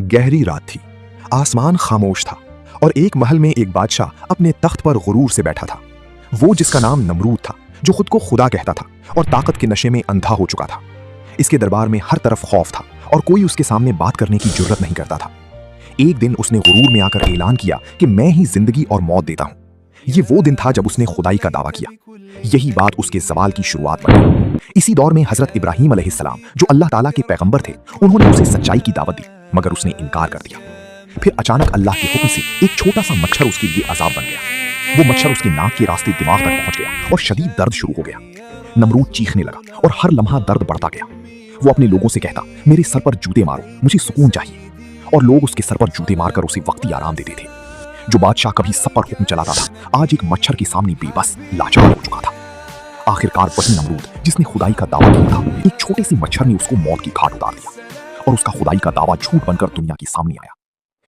गहरी रात थी, आसमान खामोश था और एक महल में एक बादशाह अपने तख्त पर गुरूर से बैठा था। वो जिसका नाम नमरूद था, जो खुद को खुदा कहता था और ताकत के नशे में अंधा हो चुका था। इसके दरबार में हर तरफ खौफ था और कोई उसके सामने बात करने की जुर्रत नहीं करता था। एक दिन उसने गुरूर में आकर ऐलान किया कि मैं ही जिंदगी और मौत देता हूं। ये वो दिन था जब उसने खुदाई का दावा किया। यही बात उसके सवाल की शुरुआत बनी। इसी दौर में हजरत इब्राहीम अलैहिस्सलाम, जो अल्लाह ताला के पैगंबर थे, उन्होंने उसे सच्चाई की दावत दी, मगर उसने इनकार कर दिया। फिर अचानक अल्लाह के हुक्म से एक छोटा सा मच्छर उसके लिए अजाब बन गया। वो मच्छर उसके नाक के रास्ते दिमाग तक पहुंच गया और शदीद दर्द शुरू हो गया। नमरूद चीखने लगा और हर लम्हा दर्द बढ़ता गया। वो अपने लोगों से कहता, मेरे सर पर जूते मारो, मुझे सुकून चाहिए। और लोग उसके सर पर जूते मारकर उसे वक्ती आराम देते थे। जो बादशाह कभी सब पर हुक्म चलाता था, आज एक मच्छर के सामने बेबस लाचार हो चुका था। आखिरकार वही नमरूद जिसने खुदाई का दावा किया था, एक छोटे से मच्छर ने उसको मौत की घाट उतार दिया और उसका खुदाई का दावा झूठ बनकर दुनिया के सामने आया।